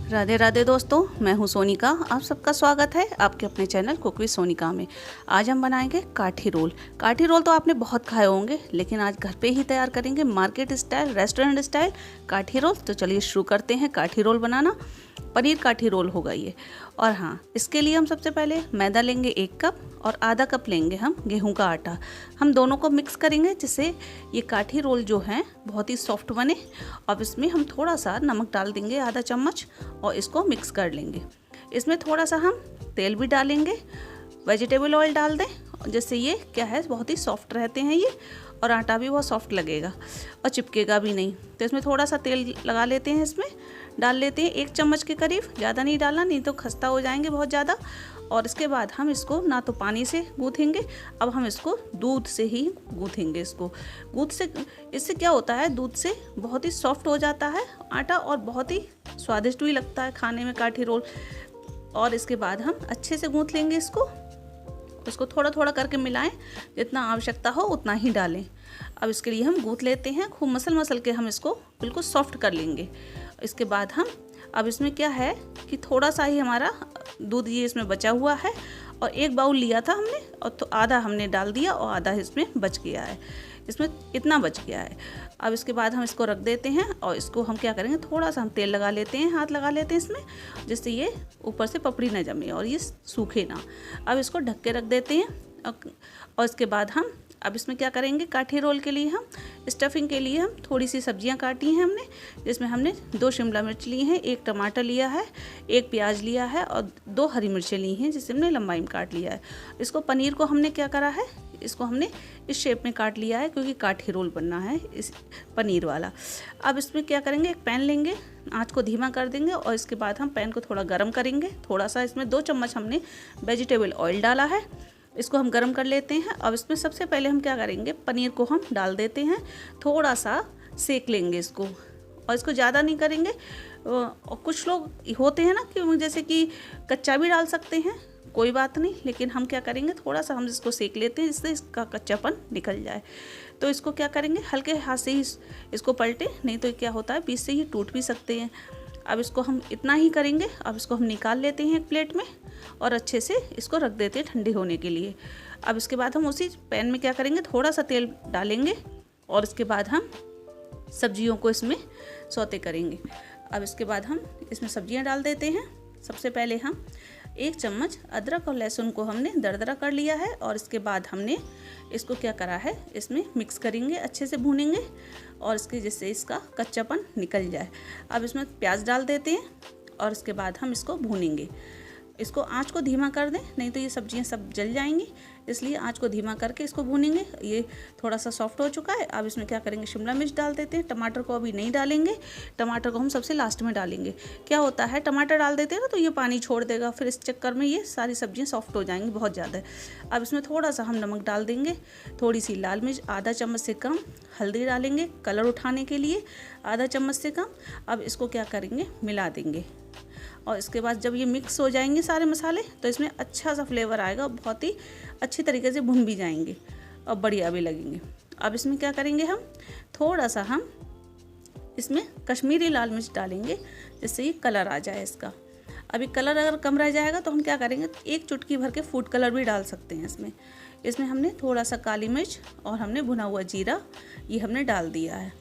राधे राधे दोस्तों, मैं हूं सोनिका। आप सबका स्वागत है आपके अपने चैनल कुक विद सोनिका में। आज हम बनाएंगे काठी रोल। काठी रोल तो आपने बहुत खाए होंगे, लेकिन आज घर पे ही तैयार करेंगे मार्केट स्टाइल, रेस्टोरेंट स्टाइल काठी रोल। तो चलिए शुरू करते हैं काठी रोल बनाना। पनीर काठी रोल होगा ये। और हाँ, इसके लिए हम सबसे पहले मैदा लेंगे 1 कप और आधा कप लेंगे हम गेहूं का आटा। हम दोनों को मिक्स करेंगे जिससे ये काठी रोल जो हैं बहुत ही सॉफ्ट बने। अब इसमें हम थोड़ा सा नमक डाल देंगे, आधा चम्मच, और इसको मिक्स कर लेंगे। इसमें थोड़ा सा हम तेल भी डालेंगे, वेजिटेबल ऑयल डाल दें, जिससे ये क्या है बहुत ही सॉफ्ट रहते हैं ये, और आटा भी बहुत सॉफ्ट लगेगा और चिपकेगा भी नहीं। तो इसमें थोड़ा सा तेल लगा लेते हैं, इसमें डाल लेते हैं 1 चम्मच के करीब। ज़्यादा नहीं डालना, नहीं तो खस्ता हो जाएंगे बहुत ज़्यादा। और इसके बाद हम इसको ना तो पानी से गूँथेंगे, अब हम इसको दूध से ही गूँथेंगे। इसको दूध से, इससे क्या होता है, दूध से बहुत ही सॉफ्ट हो जाता है आटा और बहुत ही स्वादिष्ट भी लगता है खाने में काठी रोल। और इसके बाद हम अच्छे से गूँथ लेंगे इसको थोड़ा थोड़ा करके मिलाएं, जितना आवश्यकता हो उतना ही डालें। अब इसके लिए हम गूँथ लेते हैं, खूब मसल के हम इसको बिल्कुल सॉफ्ट कर लेंगे। इसके बाद हम अब इसमें क्या है कि थोड़ा सा ही हमारा दूध ये इसमें बचा हुआ है, और 1 बाउल लिया था हमने, और तो आधा हमने डाल दिया और आधा इसमें बच गया है। इसमें इतना बच गया है। अब इसके बाद हम इसको रख देते हैं, और इसको हम क्या करेंगे, थोड़ा सा हम तेल लगा लेते हैं, हाथ लगा लेते हैं इसमें, जिससे ये ऊपर से पपड़ी ना जमे और ये सूखे ना। अब इसको ढक के रख देते हैं। और इसके बाद हम अब इसमें क्या करेंगे, काठी रोल के लिए हम स्टफिंग के लिए हम थोड़ी सी सब्जियां काटी हैं हमने, जिसमें हमने 2 शिमला मिर्च ली हैं, 1 टमाटर लिया है, 1 प्याज लिया है और 2 हरी मिर्चें ली हैं, जिसे हमने लंबाई में काट लिया है। इसको पनीर को हमने क्या करा है, इसको हमने इस शेप में काट लिया है, क्योंकि काठी रोल बनना है इस पनीर वाला। अब इसमें क्या करेंगे, एक पैन लेंगे, आँच को धीमा कर देंगे, और इसके बाद हम पैन को थोड़ा गर्म करेंगे। थोड़ा सा इसमें 2 चम्मच हमने वेजिटेबल ऑयल डाला है, इसको हम गरम कर लेते हैं। अब इसमें सबसे पहले हम क्या करेंगे, पनीर को हम डाल देते हैं, थोड़ा सा सेक लेंगे इसको, और इसको ज़्यादा नहीं करेंगे। और कुछ लोग होते हैं ना कि जैसे कि कच्चा भी डाल सकते हैं, कोई बात नहीं, लेकिन हम क्या करेंगे, थोड़ा सा हम इसको सेक लेते हैं, जिससे इसका कच्चापन निकल जाए। तो इसको क्या करेंगे, हल्के हाथ से ही इसको पलटे, नहीं तो क्या होता है बीच से ही टूट भी सकते हैं। अब इसको हम इतना ही करेंगे। अब इसको हम निकाल लेते हैं एक प्लेट में, और अच्छे से इसको रख देते हैं ठंडे होने के लिए। अब इसके बाद हम उसी पैन में क्या करेंगे, थोड़ा सा तेल डालेंगे, और इसके बाद हम सब्जियों को इसमें सौते करेंगे। अब इसके बाद हम इसमें सब्जियां डाल देते हैं। सबसे पहले हम 1 चम्मच अदरक और लहसुन को हमने दरदरा कर लिया है, और इसके बाद हमने इसको क्या करा है, इसमें मिक्स करेंगे, अच्छे से भूनेंगे, और इसके जिससे इसका कच्चापन निकल जाए। अब इसमें प्याज डाल देते हैं, और इसके बाद हम इसको भूनेंगे। इसको आंच को धीमा कर दें, नहीं तो ये सब्जियां सब जल जाएंगी, इसलिए आंच को धीमा करके इसको भूनेंगे। ये थोड़ा सा सॉफ्ट हो चुका है। अब इसमें क्या करेंगे, शिमला मिर्च डाल देते हैं। टमाटर को अभी नहीं डालेंगे, टमाटर को हम सबसे लास्ट में डालेंगे। क्या होता है, टमाटर डाल देते हैं ना तो ये पानी छोड़ देगा, फिर इस चक्कर में ये सारी सब्जियां सॉफ्ट हो जाएंगी बहुत ज़्यादा। अब इसमें थोड़ा सा हम नमक डाल देंगे, थोड़ी सी लाल मिर्च, आधा चम्मच से कम हल्दी डालेंगे कलर उठाने के लिए, आधा चम्मच से कम। अब इसको क्या करेंगे, मिला देंगे, और इसके बाद जब ये मिक्स हो जाएंगे सारे मसाले, तो इसमें अच्छा सा फ्लेवर आएगा, बहुत ही अच्छी तरीके से भुन भी जाएंगे और बढ़िया भी लगेंगे। अब इसमें क्या करेंगे, हम थोड़ा सा हम इसमें कश्मीरी लाल मिर्च डालेंगे, जिससे ये कलर आ जाए इसका। अभी कलर अगर कम रह जाएगा तो हम क्या करेंगे, 1 चुटकी भर के फूड कलर भी डाल सकते हैं इसमें हमने थोड़ा सा काली मिर्च और हमने भुना हुआ जीरा ये हमने डाल दिया है,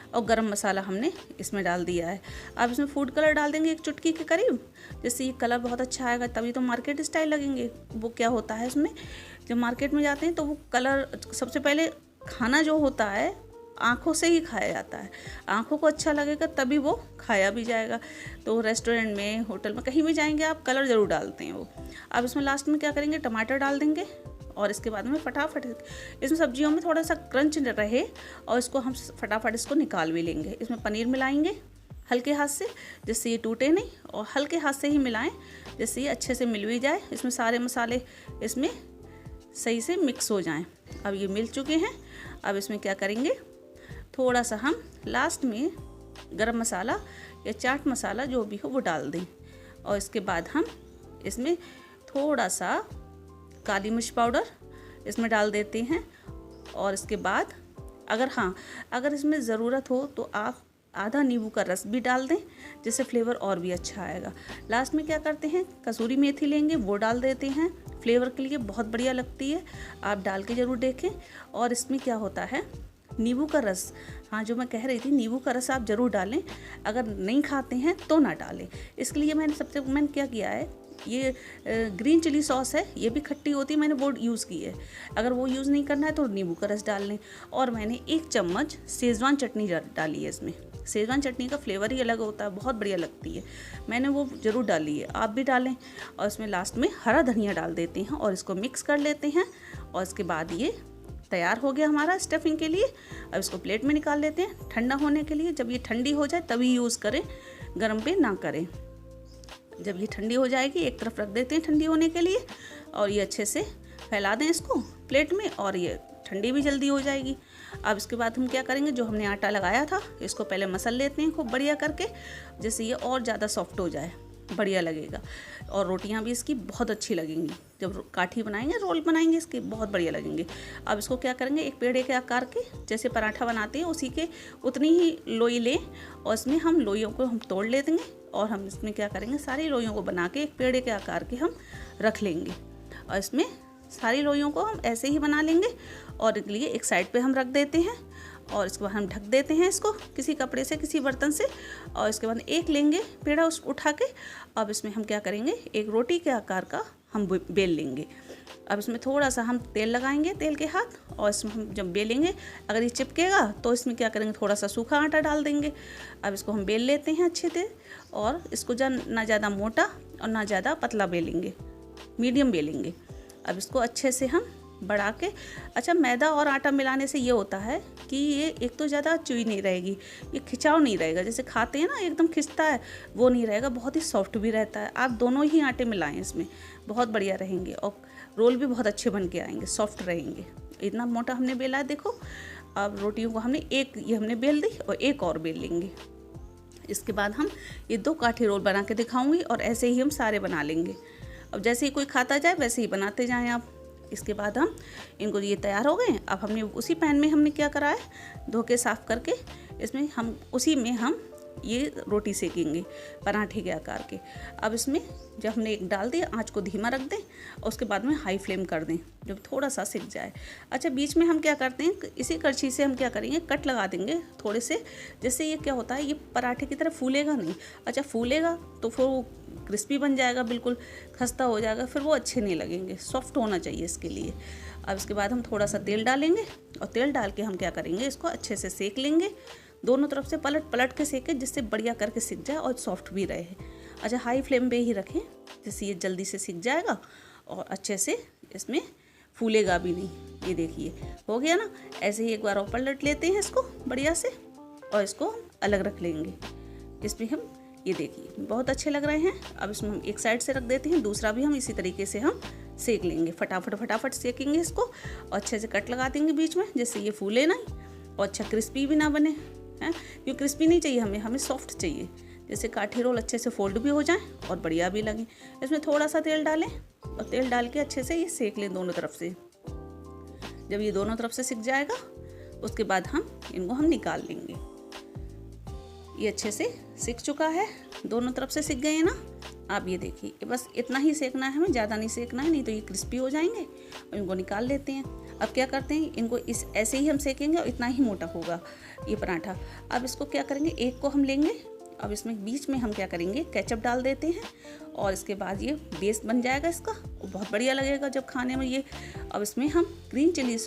और गरम मसाला हमने इसमें डाल दिया है। अब इसमें फूड कलर डाल देंगे 1 चुटकी के करीब, जिससे ये कलर बहुत अच्छा आएगा, तभी तो मार्केट स्टाइल लगेंगे। वो क्या होता है, इसमें जब मार्केट में जाते हैं तो वो कलर, सबसे पहले खाना जो होता है आँखों से ही खाया जाता है, आँखों को अच्छा लगेगा तभी वो खाया भी जाएगा। तो रेस्टोरेंट में, होटल में, कहीं भी जाएंगे आप कलर ज़रूर डालते हैं वो। अब इसमें लास्ट में क्या करेंगे, टमाटर डाल देंगे, और इसके बाद में फटाफट इसमें सब्जियों में थोड़ा सा क्रंच रहे, और इसको हम फटाफट इसको निकाल भी लेंगे। इसमें पनीर मिलाएंगे हल्के हाथ से, जिससे ये टूटे नहीं, और हल्के हाथ से ही मिलाएं, जिससे ये अच्छे से मिल भी जाए, इसमें सारे मसाले इसमें सही से मिक्स हो जाएं। अब ये मिल चुके हैं। अब इसमें क्या करेंगे, थोड़ा सा हम लास्ट में गरम मसाला या चाट मसाला जो भी हो वो डाल दें, और इसके बाद हम इसमें थोड़ा सा काली मिर्च पाउडर इसमें डाल देते हैं। और इसके बाद अगर इसमें ज़रूरत हो तो आप आधा नींबू का रस भी डाल दें, जिससे फ्लेवर और भी अच्छा आएगा। लास्ट में क्या करते हैं, कसूरी मेथी लेंगे, वो डाल देते हैं, फ्लेवर के लिए बहुत बढ़िया लगती है, आप डाल के ज़रूर देखें। और इसमें क्या होता है, नींबू का रस, हाँ जो मैं कह रही थी, नींबू का रस आप ज़रूर डालें, अगर नहीं खाते हैं तो ना डालें। इसके लिए मैंने क्या किया है, ये ग्रीन चिली सॉस है, ये भी खट्टी होती है, मैंने वो यूज़ की है। अगर वो यूज़ नहीं करना है तो नींबू का रस डाल लें। और मैंने 1 चम्मच शेज़वान चटनी डाली है इसमें। शेज़वान चटनी का फ्लेवर ही अलग होता है, बहुत बढ़िया लगती है, मैंने वो ज़रूर डाली है, आप भी डालें। और इसमें लास्ट में हरा धनिया डाल देते हैं और इसको मिक्स कर लेते हैं। और इसके बाद ये तैयार हो गया हमारा स्टफिंग के लिए। अब इसको प्लेट में निकाल लेते हैं ठंडा होने के लिए। जब ये ठंडी हो जाए तभी यूज़ करें, गर्म पे ना करें। जब ये ठंडी हो जाएगी एक तरफ रख देते हैं ठंडी होने के लिए, और ये अच्छे से फैला दें इसको प्लेट में, और ये ठंडी भी जल्दी हो जाएगी। अब इसके बाद हम क्या करेंगे, जो हमने आटा लगाया था इसको पहले मसल लेते हैं खूब बढ़िया करके, जिससे ये और ज़्यादा सॉफ्ट हो जाए, बढ़िया लगेगा। और रोटियां भी इसकी बहुत अच्छी लगेंगी, जब काठी बनाएंगे, रोल बनाएंगे इसके बहुत बढ़िया लगेंगे। अब इसको क्या करेंगे, एक पेड़े के आकार के, जैसे पराठा बनाते हैं उसी के उतनी ही लोई लें, और इसमें हम लोइयों को हम तोड़ ले देंगे। और हम इसमें क्या करेंगे, सारी लोइयों को बना के एक पेड़े के आकार के हम रख लेंगे। और इसमें सारी लोइयों को हम ऐसे ही बना लेंगे, और इसके लिए एक साइड पे हम रख देते हैं। और इसके बाद हम ढक देते हैं इसको किसी कपड़े से, किसी बर्तन से। और इसके बाद एक लेंगे पेड़ा उसको उठा के, अब इसमें हम क्या करेंगे, एक रोटी के आकार का हम बेल लेंगे। अब इसमें थोड़ा सा हम तेल लगाएंगे, तेल के हाथ, और इसमें हम जब बेलेंगे, अगर ये चिपकेगा तो इसमें क्या करेंगे, थोड़ा सा सूखा आटा डाल देंगे। अब इसको हम बेल लेते हैं अच्छे से, और इसको ना ज़्यादा मोटा और ना ज़्यादा पतला बेलेंगे, मीडियम बेलेंगे। अब इसको अच्छे से हम बढ़ा के, अच्छा मैदा और आटा मिलाने से ये होता है कि ये एक तो ज़्यादा चुई नहीं रहेगी, ये खिंचाव नहीं रहेगा, जैसे खाते हैं ना एकदम खिंचता है, वो नहीं रहेगा, बहुत ही सॉफ्ट भी रहता है। आप दोनों ही आटे मिलाएं इसमें, बहुत बढ़िया रहेंगे, और रोल भी बहुत अच्छे बन के आएंगे, सॉफ्ट रहेंगे। इतना मोटा हमने बेला है देखो। अब रोटियों को हमने ये हमने बेल दी, और एक और बेल लेंगे। इसके बाद हम ये 2 काठी रोल बना के दिखाऊंगी, और ऐसे ही हम सारे बना लेंगे। अब जैसे ही कोई खाता जाए वैसे ही बनाते जाएं आप। इसके बाद हम इनको, ये तैयार हो गए। अब हमने उसी पैन में हमने क्या करा है, धो के साफ़ करके, इसमें हम उसी में हम ये रोटी सेकेंगे पराठे के आकार के। अब इसमें जब हमने एक डाल दिया, आँच को धीमा रख दें, और उसके बाद में हाई फ्लेम कर दें जब थोड़ा सा सिक जाए। अच्छा, बीच में हम क्या करते हैं, इसी करछी से हम क्या करेंगे, कट लगा देंगे थोड़े से, जिससे ये क्या होता है, ये पराठे की तरह फूलेगा नहीं। अच्छा, फूलेगा तो फिर वो क्रिस्पी बन जाएगा, बिल्कुल खस्ता हो जाएगा, फिर वो अच्छे नहीं लगेंगे, सॉफ्ट होना चाहिए इसके लिए। अब इसके बाद हम थोड़ा सा तेल डालेंगे, और तेल डाल के हम क्या करेंगे, इसको अच्छे से सेक लेंगे, दोनों तरफ से पलट पलट के सेके, जिससे बढ़िया करके सिक जाए और सॉफ्ट भी रहे। अच्छा, हाई फ्लेम पे ही रखें, जिससे ये जल्दी से सिक जाएगा और अच्छे से इसमें फूलेगा भी नहीं। ये देखिए हो गया ना। ऐसे ही एक बार और पलट लेते हैं इसको बढ़िया से, और इसको अलग रख लेंगे। इसमें हम ये देखिए बहुत अच्छे लग रहे हैं। अब इसमें हम एक साइड से रख देते हैं, दूसरा भी हम इसी तरीके से हम सेक लेंगे, फटाफट सेकेंगे इसको, और अच्छे से कट लगा देंगे बीच में, जिससे ये फूले नहीं और अच्छा क्रिस्पी भी ना बने हैं। क्योंकि क्रिस्पी नहीं चाहिए हमें सॉफ्ट चाहिए, जैसे काठी रोल अच्छे से फोल्ड भी हो जाए और बढ़िया भी लगे। इसमें थोड़ा सा तेल डालें, और तेल डाल के अच्छे से ये सेक लें दोनों तरफ से। जब ये दोनों तरफ से सिक जाएगा, उसके बाद हम निकाल लेंगे। ये अच्छे से सिक चुका है, दोनों तरफ से सिक गए हैं ना। आप ये देखिए, बस इतना ही सेकना है हमें, ज़्यादा नहीं सेकना है, नहीं तो ये क्रिस्पी हो जाएंगे। और इनको निकाल लेते हैं। अब क्या करते हैं, इनको ऐसे ही हम सेकेंगे, और इतना ही मोटा होगा ये पराठा। अब इसको क्या करेंगे, एक को हम लेंगे, अब इसमें बीच में हम क्या करेंगे, केचप डाल देते हैं, और इसके बाद ये बेस बन जाएगा इसका, बहुत बढ़िया लगेगा जब खाने में ये। अब इसमें हम ग्रीन चिली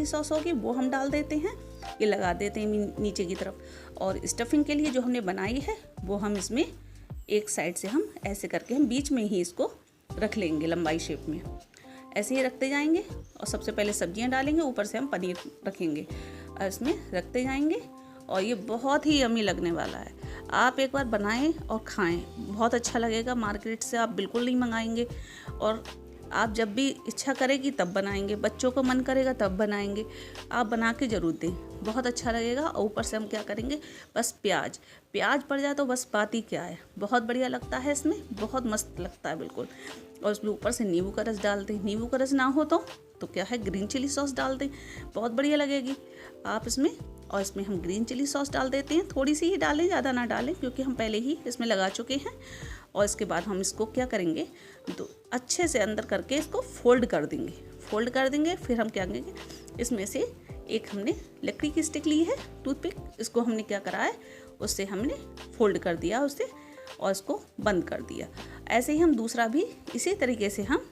सॉस होगी, वो हम डाल देते हैं, ये लगा देते हैं नीचे की तरफ। और स्टफिंग के लिए जो हमने बनाई है, वो हम इसमें एक साइड से हम ऐसे करके हम बीच में ही इसको रख लेंगे, लंबाई शेप में ऐसे ही रखते जाएंगे। और सबसे पहले सब्जियां डालेंगे, ऊपर से हम पनीर रखेंगे, और इसमें रखते जाएंगे। और ये बहुत ही यम्मी लगने वाला है, आप एक बार बनाएं और खाएं, बहुत अच्छा लगेगा। मार्केट से आप बिल्कुल नहीं मंगाएंगे, और आप जब भी इच्छा करेगी तब बनाएंगे, बच्चों को मन करेगा तब बनाएंगे, आप बना के ज़रूर दें, बहुत अच्छा लगेगा। और ऊपर से हम क्या करेंगे, बस प्याज पड़ जाए तो बस बात ही क्या है, बहुत बढ़िया लगता है, इसमें बहुत मस्त लगता है बिल्कुल। और उसमें ऊपर से नींबू का रस डाल दें, नींबू का रस ना हो तो क्या है, ग्रीन चिली सॉस डाल दें, बहुत बढ़िया लगेगी। आप इसमें और इसमें हम ग्रीन चिली सॉस डाल देते हैं, थोड़ी सी ही डालें, ज़्यादा ना डालें क्योंकि हम पहले ही इसमें लगा चुके हैं। और इसके बाद हम इसको क्या करेंगे, तो अच्छे से अंदर करके इसको फोल्ड कर देंगे। फिर हम क्या करेंगे, इसमें से एक हमने लकड़ी की स्टिक ली है, टूथपिक, इसको हमने क्या करा है, उससे हमने फोल्ड कर दिया उससे और इसको बंद कर दिया। ऐसे ही हम दूसरा भी इसी तरीके से हम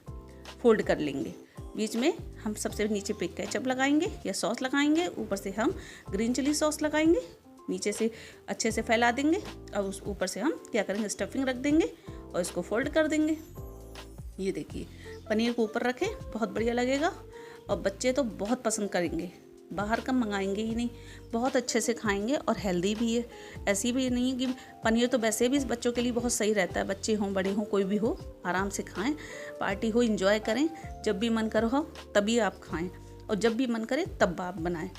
फोल्ड कर लेंगे। बीच में हम सबसे नीचे पे केचप लगाएंगे या सॉस लगाएंगे, ऊपर से हम ग्रीन चिली सॉस लगाएंगे, नीचे से अच्छे से फैला देंगे और उस ऊपर से हम क्या करेंगे, स्टफिंग रख देंगे और इसको फोल्ड कर देंगे। ये देखिए, पनीर को ऊपर रखें, बहुत बढ़िया लगेगा और बच्चे तो बहुत पसंद करेंगे, बाहर का मंगाएंगे ही नहीं, बहुत अच्छे से खाएंगे और हेल्दी भी है। ऐसी भी नहीं कि पनीर तो वैसे भी बच्चों के लिए बहुत सही रहता है, बच्चे हों बड़े हों कोई भी हो, आराम से खाएं, पार्टी हो इंजॉय करें, जब भी मन करो तभी आप खाएं और जब भी मन करे तब आप बनाएं।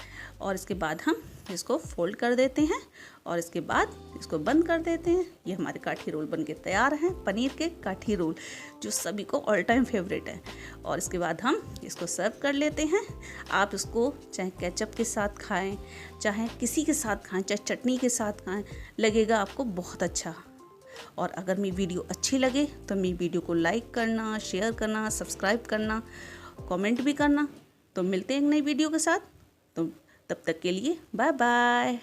और इसके बाद हम इसको फोल्ड कर देते हैं और इसके बाद इसको बंद कर देते हैं। ये हमारे काठी रोल बनके तैयार हैं, पनीर के काठी रोल जो सभी को ऑल टाइम फेवरेट है। और इसके बाद हम इसको सर्व कर लेते हैं। आप इसको चाहे केचप के साथ खाएं, चाहे किसी के साथ खाएं, चाहे चटनी के साथ खाएं, लगेगा आपको बहुत अच्छा। और अगर मेरी वीडियो अच्छी लगे तो मेरी वीडियो को लाइक करना, शेयर करना, सब्सक्राइब करना, कमेंट भी करना। तो मिलते हैं एक नई वीडियो के साथ, तो तब तक के लिए बाय बाय।